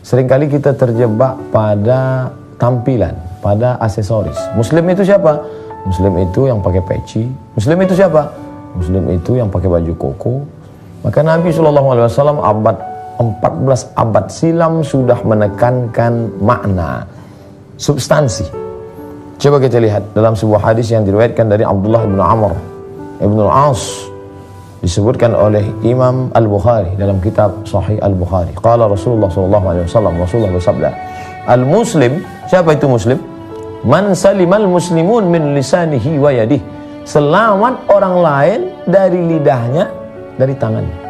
Seringkali kita terjebak pada tampilan, pada aksesoris. Muslim itu siapa? Muslim itu yang pakai peci. Muslim itu siapa? Muslim itu yang pakai baju koko. Maka Nabi SAW abad 14 abad silam sudah menekankan makna, substansi. Coba kita lihat dalam sebuah hadis yang diriwayatkan dari Abdullah bin Amr ibn al-As, disebutkan oleh Imam Al-Bukhari dalam kitab Sahih Al-Bukhari. Qala Rasulullah SAW, Rasulullah bersabda, Al-Muslim, siapa itu Muslim? Man salimal muslimun min lisanihi wa yadihi. Selamat orang lain dari lidahnya, dari tangannya.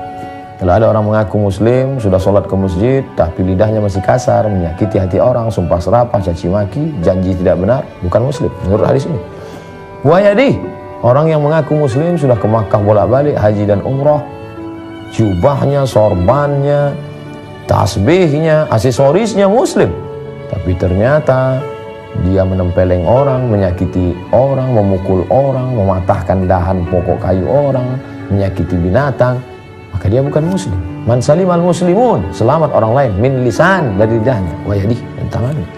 Kalau ada orang mengaku muslim, sudah sholat ke masjid, tapi lidahnya masih kasar, menyakiti hati orang, sumpah serapah, caci maki, janji tidak benar, bukan muslim menurut hadis ini. Wa yadihi, orang yang mengaku muslim sudah ke Makkah bolak-balik, haji dan umrah, jubahnya, sorbannya, tasbihnya, aksesorisnya muslim, tapi ternyata dia menempeleng orang, menyakiti orang, memukul orang, mematahkan dahan pokok kayu orang, menyakiti binatang, maka dia bukan muslim. Man salimal muslimun, selamat orang lain, min lisan, dari lidahnya, wa yadihi, dan tangannya.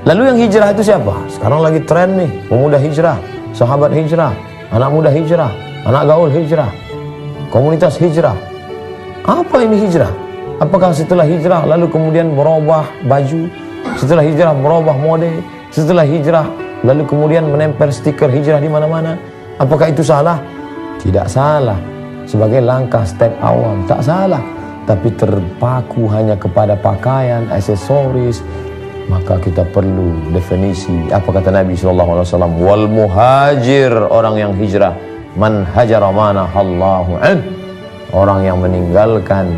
Lalu yang hijrah itu siapa? Sekarang lagi tren nih, pemuda hijrah, sahabat hijrah, anak muda hijrah, anak gaul hijrah, komunitas hijrah. Apa ini hijrah? Apakah setelah hijrah lalu kemudian merubah baju? Setelah hijrah merubah mode, setelah hijrah lalu kemudian menempel stiker hijrah di mana-mana. Apakah itu salah? Tidak salah. Sebagai langkah step awal, tak salah. Tapi terpaku hanya kepada pakaian, aksesoris, maka kita perlu definisi. Apa kata Nabi SAW? Wal muhajir, orang yang hijrah, man hajara manahallahu an, orang yang meninggalkan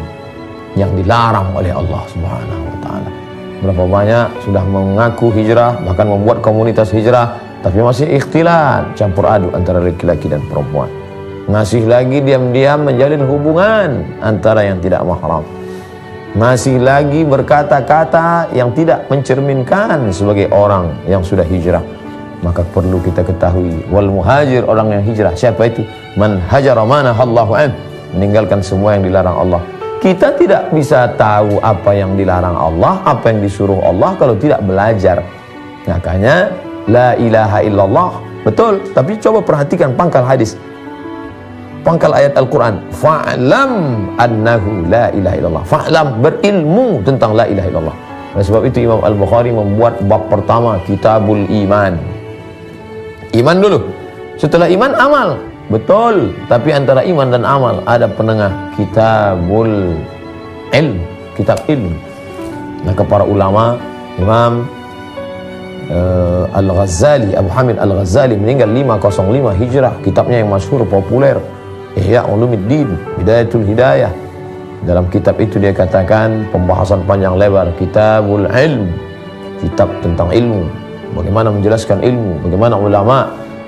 yang dilarang oleh Allah Subhanahu wa ta'ala. Berapa banyak sudah mengaku hijrah, bahkan membuat komunitas hijrah, tapi masih ikhtilat, campur aduk antara laki-laki dan perempuan. Masih lagi diam-diam menjalin hubungan antara yang tidak mahram. Masih lagi berkata-kata yang tidak mencerminkan sebagai orang yang sudah hijrah. Maka perlu kita ketahui, wal muhajir, orang yang hijrah, siapa itu? Man hajara manahallahu an, meninggalkan semua yang dilarang Allah. Kita tidak bisa tahu apa yang dilarang Allah, apa yang disuruh Allah kalau tidak belajar. Makanya la ilaha illallah, betul, tapi coba perhatikan pangkal hadis, pangkal ayat Al-Quran. Fa'lam annahu la ilaha illallah. Fa'lam, berilmu tentang la ilaha illallah. Oleh sebab itu Imam Al-Bukhari membuat bab pertama, Kitabul Iman. Iman dulu, setelah iman amal. Betul, tapi antara iman dan amal ada penengah, Kitabul Ilm, kitab ilmu. Maka para ulama, Imam Al-Ghazali, Abu Hamid Al-Ghazali meninggal 505 Hijrah, kitabnya yang masyhur populer, Ihya Ulumuddin, Bidayatul Hidayah. Dalam kitab itu dia katakan pembahasan panjang lebar, Kitabul Ilm, kitab tentang ilmu, bagaimana menjelaskan ilmu, bagaimana ulama.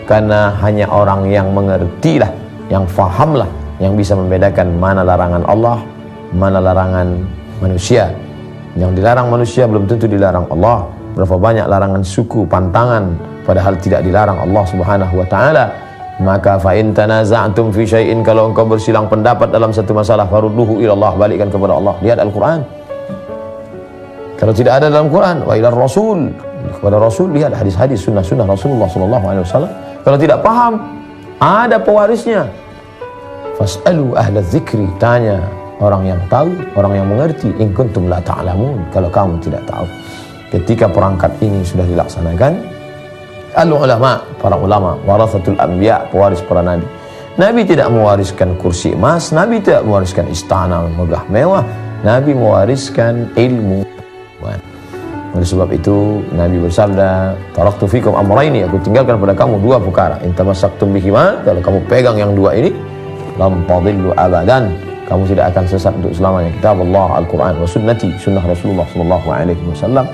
Karena hanya orang yang mengertilah, yang fahamlah, yang bisa membedakan mana larangan Allah, mana larangan manusia. Yang dilarang manusia belum tentu dilarang Allah. Berapa banyak larangan suku, pantangan, padahal tidak dilarang Allah Subhanahu wa ta'ala. Maka fa in tanaza'tum fi syai'in, kalau engkau bersilang pendapat dalam satu masalah, farudduhu ilallah, balikkan kepada Allah. Lihat Al-Quran. Kalau tidak ada dalam Quran, wa ilar Rasul, kepada Rasul, lihat hadis-hadis, sunnah-sunnah Rasulullah SAW. Kalau tidak paham, ada pewarisnya. Fas'alu ahla dzikri, tanya orang yang tahu, orang yang mengerti. In kuntum la ta'lamun, kalau kamu tidak tahu. Ketika perangkat ini sudah dilaksanakan, al-ulama, para ulama, warathatul anbiya, pewaris para nabi. Nabi tidak mewariskan kursi emas, Nabi tidak mewariskan istana megah mewah, Nabi mewariskan ilmu. Oleh sebab itu Nabi bersabda, taraktu fikum amrayni, aku tinggalkan pada kamu dua perkara, in tamassaktum bihima, kalau kamu pegang yang dua ini, lam tadillu abadan, kamu tidak akan sesat untuk selamanya. Kitab Allah, Al-Quran, wa sunnati, sunnah Rasulullah SAW.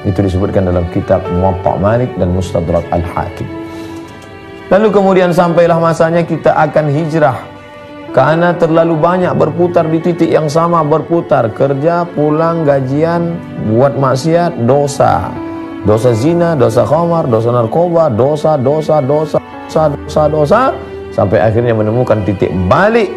Itu disebutkan dalam kitab Muwatta Malik dan Mustadrak Al-Hakim. Lalu kemudian sampailah masanya kita akan hijrah, karena terlalu banyak berputar di titik yang sama, berputar, kerja, pulang, gajian, buat maksiat, dosa. Dosa zina, dosa khamar, dosa narkoba, dosa, sampai akhirnya menemukan titik balik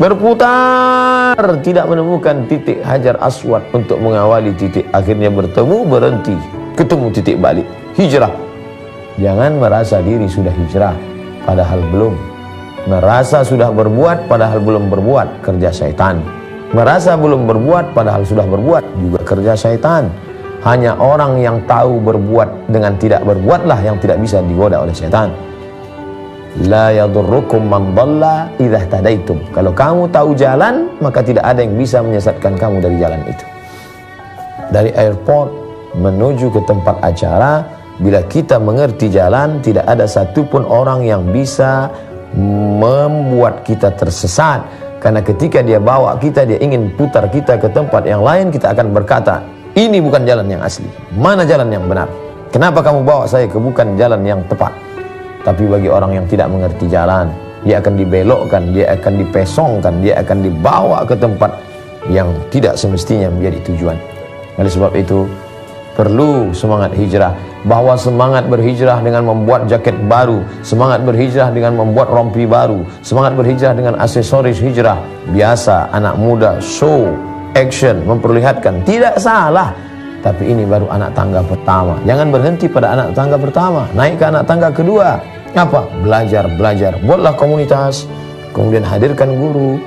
berputar, tidak menemukan titik Hajar Aswad untuk mengawali titik. Akhirnya bertemu, berhenti, ketemu titik balik, hijrah. Jangan merasa diri sudah hijrah padahal belum. Merasa sudah berbuat padahal belum berbuat, kerja syaitan. Merasa belum berbuat padahal sudah berbuat, juga kerja syaitan. Hanya orang yang tahu berbuat dengan tidak berbuatlah yang tidak bisa digoda oleh syaitan. La yadurrukum man dhalla idza tadaitum. Kalau kamu tahu jalan, maka tidak ada yang bisa menyesatkan kamu dari jalan itu. Dari airport menuju ke tempat acara, bila kita mengerti jalan, tidak ada satupun orang yang bisa membuat kita tersesat. Karena ketika dia bawa kita, dia ingin putar kita ke tempat yang lain, kita akan berkata, ini bukan jalan yang asli. Mana jalan yang benar? Kenapa kamu bawa saya ke bukan jalan yang tepat? Tapi bagi orang yang tidak mengerti jalan, dia akan dibelokkan, dia akan dipesongkan, dia akan dibawa ke tempat yang tidak semestinya menjadi tujuan. Oleh sebab itu, perlu semangat hijrah. Bahwa semangat berhijrah dengan membuat jaket baru, semangat berhijrah dengan membuat rompi baru, semangat berhijrah dengan aksesoris hijrah biasa, anak muda, show, action, memperlihatkan, tidak salah. Tapi ini baru anak tangga pertama. Jangan berhenti pada anak tangga pertama, naik ke anak tangga kedua. Apa? Belajar. Buatlah komunitas, kemudian hadirkan guru,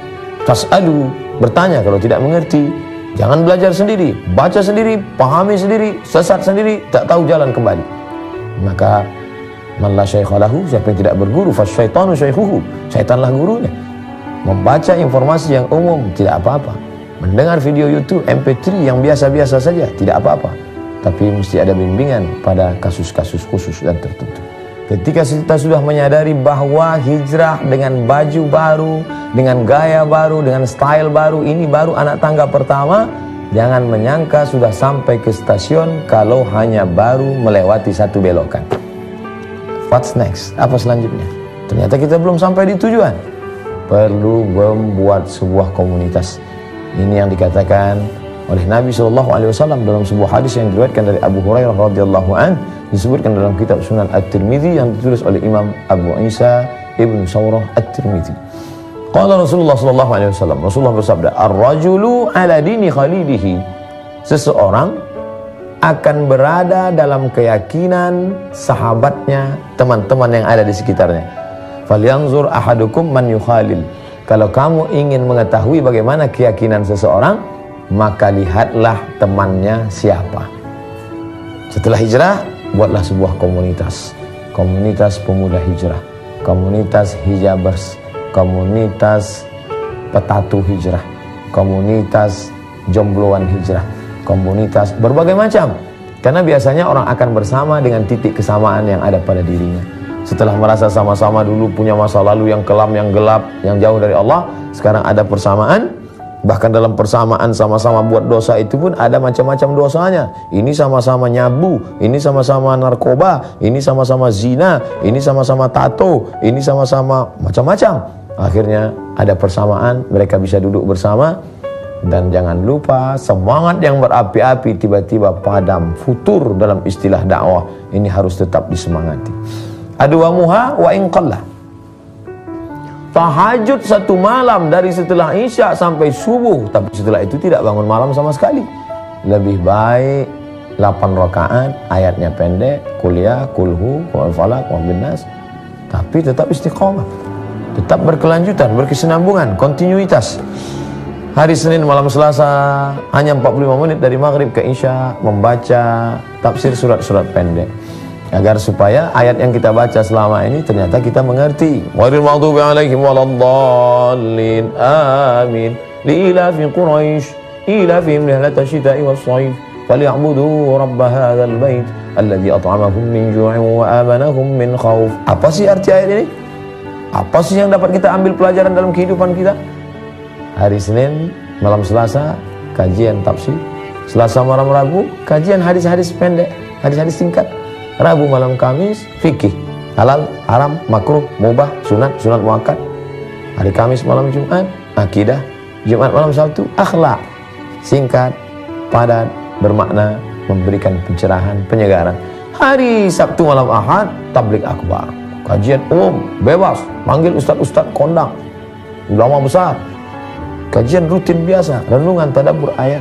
tas'alu, bertanya kalau tidak mengerti. Jangan belajar sendiri, baca sendiri, pahami sendiri, sesat sendiri, tak tahu jalan kembali. Maka man la syaikha lahu, siapa yang tidak berguru, fasyaitanu syaikhuhu, syaitanlah gurunya. Membaca informasi yang umum tidak apa-apa. Mendengar video YouTube MP3 yang biasa-biasa saja tidak apa-apa. Tapi mesti ada bimbingan pada kasus-kasus khusus dan tertentu. Ketika kita sudah menyadari bahwa hijrah dengan baju baru, dengan gaya baru, dengan style baru, ini baru anak tangga pertama, jangan menyangka sudah sampai ke stasiun kalau hanya baru melewati satu belokan. What's next? Apa selanjutnya? Ternyata kita belum sampai di tujuan. Perlu membuat sebuah komunitas. Ini yang dikatakan oleh Nabi SAW dalam sebuah hadis yang diriwayatkan dari Abu Hurairah radhiyallahu anhu, disebutkan dalam kitab Sunan At-Tirmidzi yang ditulis oleh Imam Abu Isa Ibn Sawrah At-Tirmidzi. Qala Rasulullah SAW, Rasulullah bersabda, ar-rajulu ala dini khalilihi. Seseorang akan berada dalam keyakinan sahabatnya, teman-teman yang ada di sekitarnya. Falyanzur ahadukum man yukhalil. Kalau kamu ingin mengetahui bagaimana keyakinan seseorang, maka lihatlah temannya siapa. Setelah hijrah, buatlah sebuah komunitas. Komunitas pemuda hijrah, komunitas hijabers, komunitas petatu hijrah, komunitas jombloan hijrah, komunitas berbagai macam. Karena biasanya orang akan bersama dengan titik kesamaan yang ada pada dirinya. Setelah merasa sama-sama dulu punya masa lalu yang kelam, yang gelap, yang jauh dari Allah, sekarang ada persamaan. Bahkan dalam persamaan sama-sama buat dosa itu pun ada macam-macam dosanya. Ini sama-sama nyabu, ini sama-sama narkoba, ini sama-sama zina, ini sama-sama tato, ini sama-sama macam-macam. Akhirnya ada persamaan, mereka bisa duduk bersama. Dan jangan lupa, semangat yang berapi-api tiba-tiba padam, futur dalam istilah dakwah. Ini harus tetap disemangati. Adwamuha wa in qalla. Tahajud satu malam dari setelah isya sampai subuh, tapi setelah itu tidak bangun malam sama sekali. Lebih baik 8 rakaat, ayatnya pendek, kuliah, kulhu, wal falaq, wal binnas, tapi tetap istiqomah, tetap berkelanjutan, berkesinambungan, kontinuitas. Hari Senin malam Selasa hanya 45 menit dari maghrib ke isya membaca tafsir surat-surat pendek, agar supaya ayat yang kita baca selama ini ternyata kita mengerti. Ghairil maghdubi 'alaihim waladdallin. Amin. Liilafi Quraisy, ilafihim rihlatash shita'i was-shayf, falyabudu rabb hadzal bait alladzi at'amahum min ju'in wa amanahum min khauf. Apa sih arti ayat ini? Apa sih yang dapat kita ambil pelajaran dalam kehidupan kita? Hari Senin malam Selasa kajian tafsir, Selasa malam Rabu kajian hadis-hadis pendek, hadis-hadis singkat. Rabu malam Kamis fikih, halal, haram, makruh, mubah, sunat, sunat muakkad. Hari Kamis malam Jumat akidah, Jumat malam Sabtu akhlak. Singkat, padat, bermakna, memberikan pencerahan, penyegaran. Hari Sabtu malam Ahad tabligh akbar, kajian umum, bebas, panggil ustaz-ustaz kondang, ulama besar, kajian rutin biasa, renungan tadabbur ayat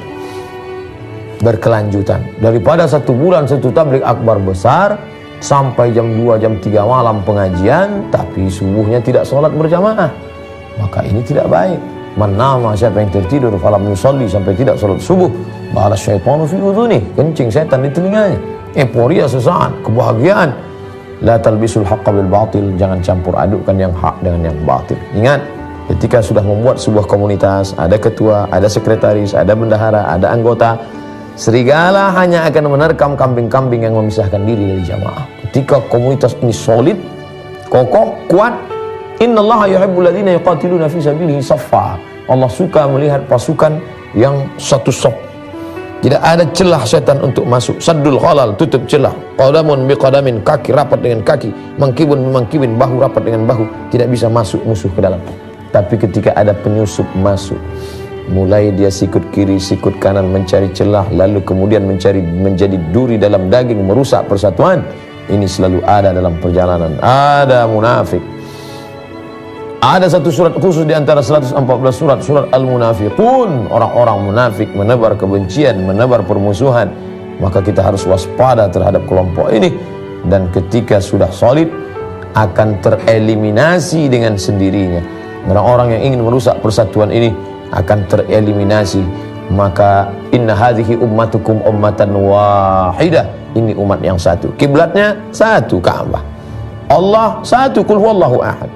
berkelanjutan. Daripada 1 bulan 1 tabligh akbar besar sampai jam 2, jam 3 malam pengajian, tapi subuhnya tidak sholat berjamaah, maka ini tidak baik. Man nama, siapa yang tertidur falam yusalli, sampai tidak sholat subuh, bala syaitanu fi udhunih, kencing setan di telinganya. Euforia sesaat, kebahagiaan. La talbisul haqqa bil batil, jangan campur adukkan yang hak dengan yang batil. Ingat, ketika sudah membuat sebuah komunitas, ada ketua, ada sekretaris, ada bendahara, ada anggota, serigala hanya akan menerkam kambing-kambing yang memisahkan diri dari jamaah. Ketika komunitas ini solid, kokoh, kuat, innallaha yuhibbul ladzina yuqatiluna fi sabilihi saffa. Allah suka melihat pasukan yang satu saf. Tidak ada celah setan untuk masuk. Saddul khalal, tutup celah. Qadamun biqadamin, kaki rapat dengan kaki, mangkibun bimangkibin, bahu rapat dengan bahu. Tidak bisa masuk musuh ke dalam. Tapi ketika ada penyusup masuk, mulai dia sikut kiri, sikut kanan mencari celah, lalu kemudian menjadi duri dalam daging, merusak persatuan. Ini selalu ada dalam perjalanan. Ada munafik. Ada satu surat khusus di antara 114 surat, surat Al-Munafiqun. Orang-orang munafik menebar kebencian, menebar permusuhan. Maka kita harus waspada terhadap kelompok ini. Dan ketika sudah solid, akan tereliminasi dengan sendirinya. Orang-orang yang ingin merusak persatuan ini akan tereliminasi. Maka inna hadhihi ummatukum ummatan wahidah. Ini umat yang satu. Kiblatnya satu, Ka'bah. Allah satu, qul huwallahu ahad.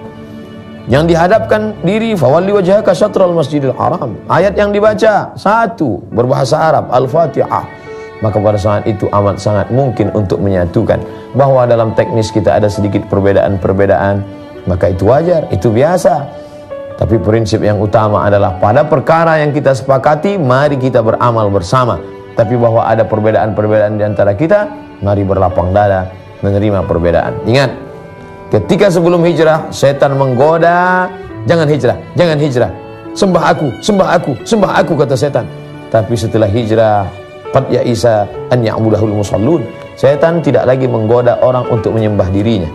Yang dihadapkan diri, fawalli wajhaka syatral masjidil haram. Ayat yang dibaca satu, berbahasa Arab, Al-Fatihah. Maka pada saat itu amat sangat mungkin untuk menyatukan. Bahwa dalam teknis kita ada sedikit perbedaan-perbedaan, maka itu wajar, itu biasa. Tapi prinsip yang utama adalah pada perkara yang kita sepakati, mari kita beramal bersama. Tapi bahwa ada perbedaan-perbedaan di antara kita, mari berlapang dada menerima perbedaan. Ingat, ketika sebelum hijrah, setan menggoda, jangan hijrah, jangan hijrah. Sembah aku, sembah aku, sembah aku, kata setan. Tapi setelah hijrah, qad ya'isa an ya'budahul musallun. Setan tidak lagi menggoda orang untuk menyembah dirinya.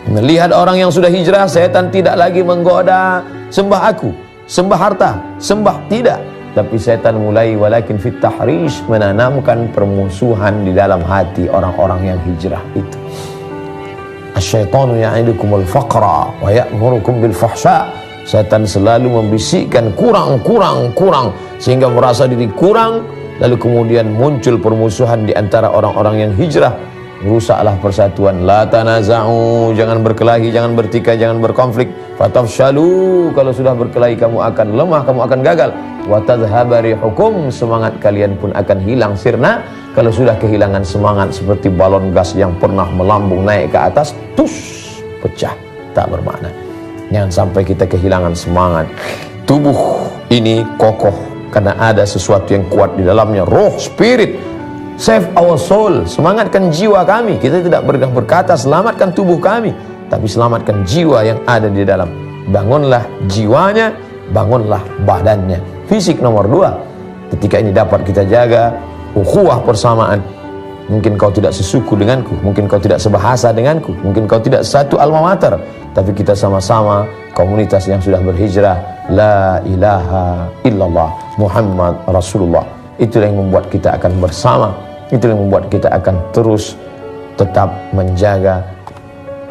Melihat orang yang sudah hijrah, setan tidak lagi menggoda, sembah aku, sembah harta, sembah, tidak. Tapi setan mulai walakin fit tahrish, menanamkan permusuhan di dalam hati orang-orang yang hijrah itu. Asyaitanu ya'idukumul faqra wa ya'murukum bil fahsya. Setan selalu membisikkan kurang, sehingga merasa diri kurang, lalu kemudian muncul permusuhan di antara orang-orang yang hijrah. Rusaklah persatuan. La tanaza'u, jangan berkelahi, jangan bertikai, jangan berkonflik. Fatafshalu, kalau sudah berkelahi kamu akan lemah, kamu akan gagal. Wa tadhhaba rihukum, semangat kalian pun akan hilang sirna. Kalau sudah kehilangan semangat seperti balon gas yang pernah melambung naik ke atas, tus, pecah, tak bermakna. Jangan sampai kita kehilangan semangat. Tubuh ini kokoh karena ada sesuatu yang kuat di dalamnya, roh, spirit. Save our soul, semangatkan jiwa kami. Kita tidak berkata selamatkan tubuh kami, tapi selamatkan jiwa yang ada di dalam. Bangunlah jiwanya, bangunlah badannya. Fisik nomor 2. Ketika ini dapat kita jaga, ukhuwah persamaan. Mungkin kau tidak sesuku denganku, mungkin kau tidak sebahasa denganku, mungkin kau tidak satu alma mater, tapi kita sama-sama komunitas yang sudah berhijrah. La ilaha illallah Muhammad Rasulullah. Itulah yang membuat kita akan bersama. Itulah yang membuat kita akan terus tetap menjaga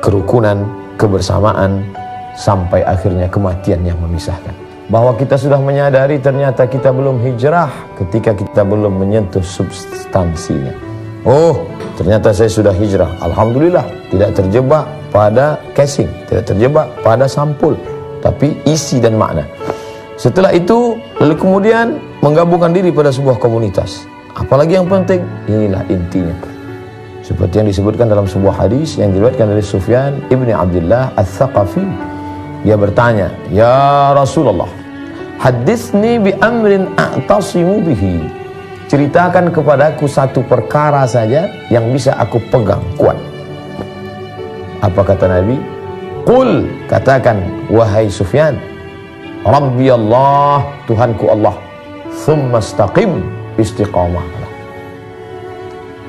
kerukunan, kebersamaan, sampai akhirnya kematian yang memisahkan. Bahwa kita sudah menyadari ternyata kita belum hijrah ketika kita belum menyentuh substansinya. Oh, ternyata saya sudah hijrah. Alhamdulillah, tidak terjebak pada casing, tidak terjebak pada sampul, tapi isi dan makna. Setelah itu, lalu kemudian menggabungkan diri pada sebuah komunitas. Apalagi yang penting, inilah intinya. Seperti yang disebutkan dalam sebuah hadis yang diriwayatkan dari Sufyan ibni Abdullah Al-Thaqafi. Dia bertanya, ya Rasulullah, hadithni bi amrin a'tasimu bihi. Ceritakan kepadaku satu perkara saja yang bisa aku pegang kuat. Apa kata Nabi? Qul, katakan, wahai Sufyan, Rabbi Allah, Tuhanku Allah, thumma istaqim, istiqamah.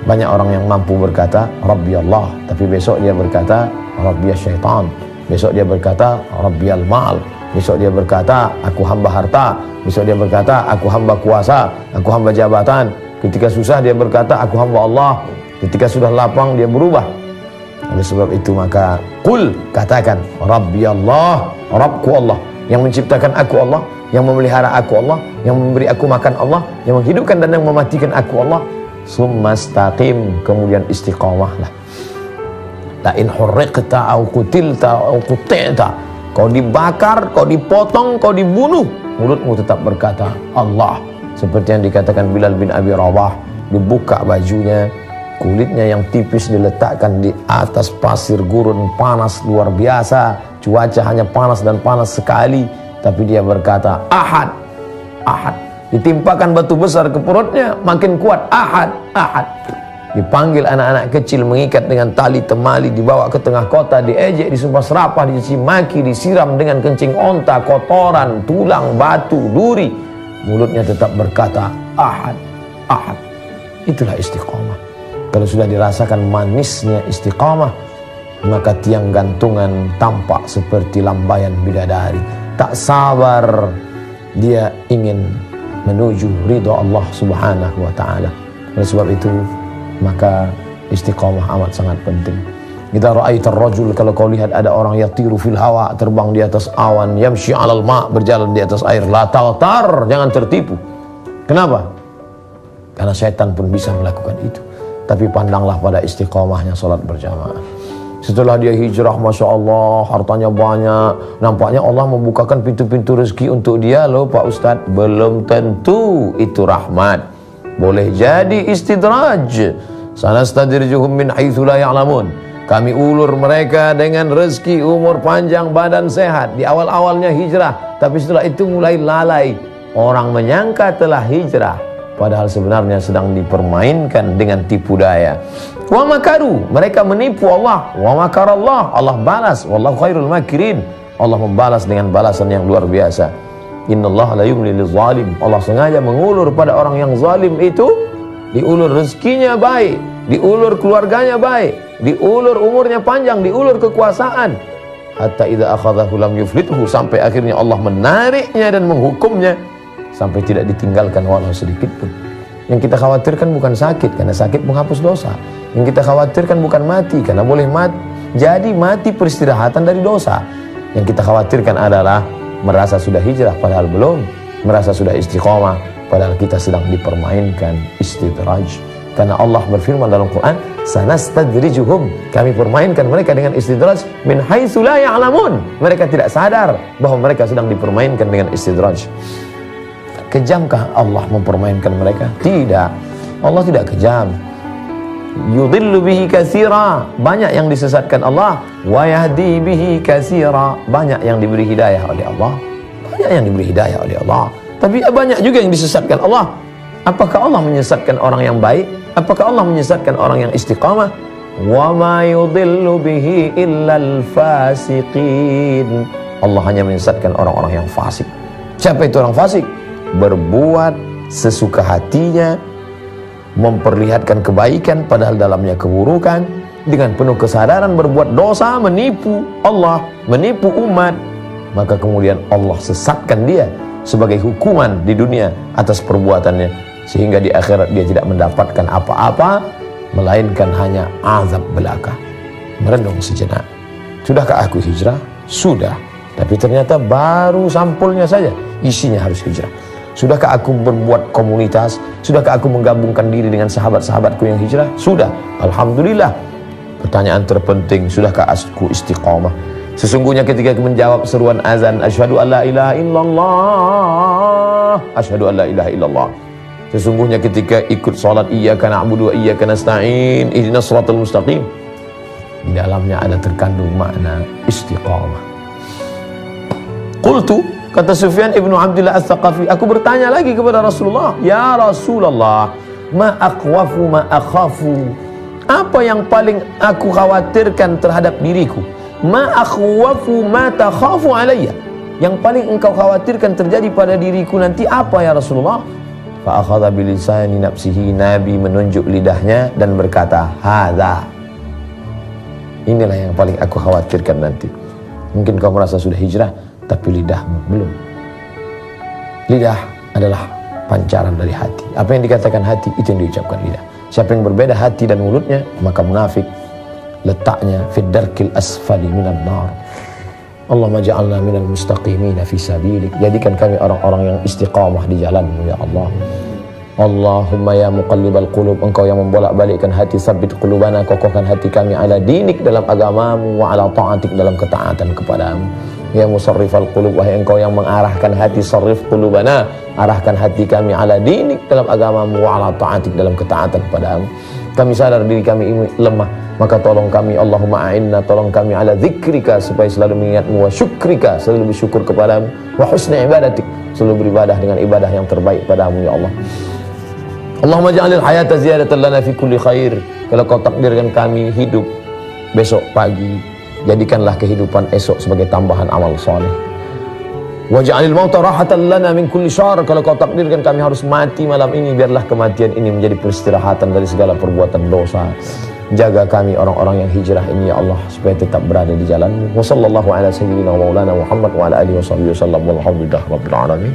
Banyak orang yang mampu berkata Rabbi Allah, tapi besok dia berkata Rabbi syaitan, besok dia berkata Rabbi al-mal, besok dia berkata aku hamba harta, besok dia berkata aku hamba kuasa, aku hamba jabatan. Ketika susah dia berkata aku hamba Allah, ketika sudah lapang dia berubah. Oleh sebab itu maka qul, katakan, Rabbi Allah, Rabbku Allah, yang menciptakan aku Allah, yang memelihara aku Allah, yang memberi aku makan Allah, yang menghidupkan dan yang mematikan aku Allah. Summastaqim, kemudian istiqamahlah. La in hurriqta au qutilta au quti'ta, kau dibakar, kau dipotong, kau dibunuh, mulutmu tetap berkata Allah. Seperti yang dikatakan Bilal bin Abi Rabah, dibuka bajunya, kulitnya yang tipis diletakkan di atas pasir gurun panas luar biasa, cuaca hanya panas dan panas sekali, tapi dia berkata Ahad, Ahad. Ditimpakan batu besar ke perutnya, makin kuat, Ahad, Ahad. Dipanggil anak-anak kecil, mengikat dengan tali temali, dibawa ke tengah kota, diejek, disumpah serapah, dicaci maki, disiram dengan kencing onta, kotoran, tulang, batu, duri. Mulutnya tetap berkata Ahad, Ahad. Itulah istiqamah. Kalau sudah dirasakan manisnya istiqamah, maka tiang gantungan tampak seperti lambaian bidadari. Tak sabar dia ingin menuju ridha Allah Subhanahu wa ta'ala. Oleh sebab itu maka istiqamah amat sangat penting. Kita ra'aitar rajul, kalau kau lihat ada orang yatiru fil hawa, terbang di atas awan, yamshi 'alal ma', berjalan di atas air, la taghtar, jangan tertipu. Kenapa? Karena setan pun bisa melakukan itu. Tapi pandanglah pada istiqamahnya salat berjamaah. Setelah dia hijrah, Masya Allah, hartanya banyak, nampaknya Allah membukakan pintu-pintu rezeki untuk dia. Loh Pak Ustadz, belum tentu itu rahmat. Boleh jadi istidraj. Sanastadrijuhum min haitsu la ya'lamun. Kami ulur mereka dengan rezeki, umur panjang, badan sehat. Di awal-awalnya hijrah, tapi setelah itu mulai lalai. Orang menyangka telah hijrah, padahal sebenarnya sedang dipermainkan dengan tipu daya. Wa makaru, mereka menipu Allah. Wa makarallah, Allah balas. Wallahu khairul makirin, Allah membalas dengan balasan yang luar biasa. Innallaha la yumli lizalim, Allah sengaja mengulur pada orang yang zalim itu. Diulur rezekinya baik, diulur keluarganya baik, diulur umurnya panjang, diulur kekuasaan. Hatta idza akhadhahu lam yuflithu, sampai akhirnya Allah menariknya dan menghukumnya sampai tidak ditinggalkan walau sedikit pun. Yang kita khawatirkan bukan sakit, karena sakit menghapus dosa. Yang kita khawatirkan bukan mati, karena boleh jadi mati peristirahatan dari dosa. Yang kita khawatirkan adalah merasa sudah hijrah padahal belum, merasa sudah istiqamah padahal kita sedang dipermainkan, istidraj. Karena Allah berfirman dalam Quran, sanastadrijuhum, kami permainkan mereka dengan istidraj, min haitsu la ya'lamun, mereka tidak sadar bahwa mereka sedang dipermainkan dengan istidraj. Kejamkah Allah mempermainkan mereka? Tidak, Allah tidak kejam. Yudhillu bihi katsira, banyak yang disesatkan Allah. Wa yahdi bihi katsira, banyak yang diberi hidayah oleh Allah. Banyak yang diberi hidayah oleh Allah, tapi banyak juga yang disesatkan Allah. Apakah Allah menyesatkan orang yang baik? Apakah Allah menyesatkan orang yang istiqamah? Wa ma yudhillu bihi illal fasiqin, Allah hanya menyesatkan orang-orang yang fasik. Siapa itu orang fasik? Berbuat sesuka hatinya, memperlihatkan kebaikan padahal dalamnya keburukan, dengan penuh kesadaran berbuat dosa, menipu Allah, menipu umat, maka kemudian Allah sesatkan dia sebagai hukuman di dunia atas perbuatannya, sehingga di akhirat dia tidak mendapatkan apa-apa melainkan hanya azab belaka. Merenung sejenak, sudahkah aku hijrah? Sudah, tapi ternyata baru sampulnya saja, isinya harus hijrah. Sudahkah aku berbuat komunitas? Sudahkah aku menggabungkan diri dengan sahabat-sahabatku yang hijrah? Sudah, alhamdulillah. Pertanyaan terpenting, sudahkah aku istiqamah? Sesungguhnya ketika menjawab seruan azan, asyhadu an la ilaha illallah, asyhadu an la ilaha illallah. Sesungguhnya ketika ikut salat iyyaka na'budu wa iyyaka nasta'in, ihdinas shiratal mustaqim, di dalamnya ada terkandung makna istiqamah. Qultu, kata Sufyan ibnu Abdullah Ats-Tsaqafi, aku bertanya lagi kepada Rasulullah, ya Rasulullah, ma aqwafu ma akhafu, apa yang paling aku khawatirkan terhadap diriku? Ma akhwafu ma takhafu alayya, yang paling engkau khawatirkan terjadi pada diriku nanti apa ya Rasulullah? Fa akhadha bilisani nafsihi, Nabi menunjuk lidahnya dan berkata, hadza, inilah yang paling aku khawatirkan nanti. Mungkin kau merasa sudah hijrah, tapi lidahmu belum. Lidah adalah pancaran dari hati. Apa yang dikatakan hati, itu yang diucapkan lidah. Siapa yang berbeda hati dan mulutnya, maka munafik. Letaknya fid darkil asfali minan nar. Allahumma ja'alna minal mustaqimina fi sabilik. Jadikan kami orang-orang yang istiqamah di jalanmu ya Allah. Allahumma ya muqallibal qulub, engkau yang membolak-balikkan hati, sabbit qulubana, kokohkan hati kami ala dinik, dalam agamamu, wa ala ta'atik, dalam ketaatan kepadamu. Ya musarrifal qulub, wahai engkau yang mengarahkan hati, sarrif qulubana, arahkan hati kami ala dinik, dalam agamamu, wa ala ta'atik, dalam ketaatan kepadamu. Kami sadar diri kami lemah, maka tolong kami, Allahumma a'inna, tolong kami ala zikrika, supaya selalu mengingatmu, wa syukrika, selalu bersyukur kepadamu, wa husni ibadatik, selalu beribadah dengan ibadah yang terbaik padamu ya Allah. Allahumma ja'alil hayata ziyadatan lana fi kulli khair. Kalau kau takdirkan kami hidup besok pagi, jadikanlah kehidupan esok sebagai tambahan amal soleh. Waj'alil mauta rahatan lana min kulli syarr. Kalau kau takdirkan kami harus mati malam ini, biarlah kematian ini menjadi peristirahatan dari segala perbuatan dosa. Jaga kami orang-orang yang hijrah ini ya Allah, supaya tetap berada di jalanmu. Wa sallallahu ala sayyidina wa maulana Muhammad wa ala alihi wa sahbihi wa sallam. Walhamdulillah rabbil alamin.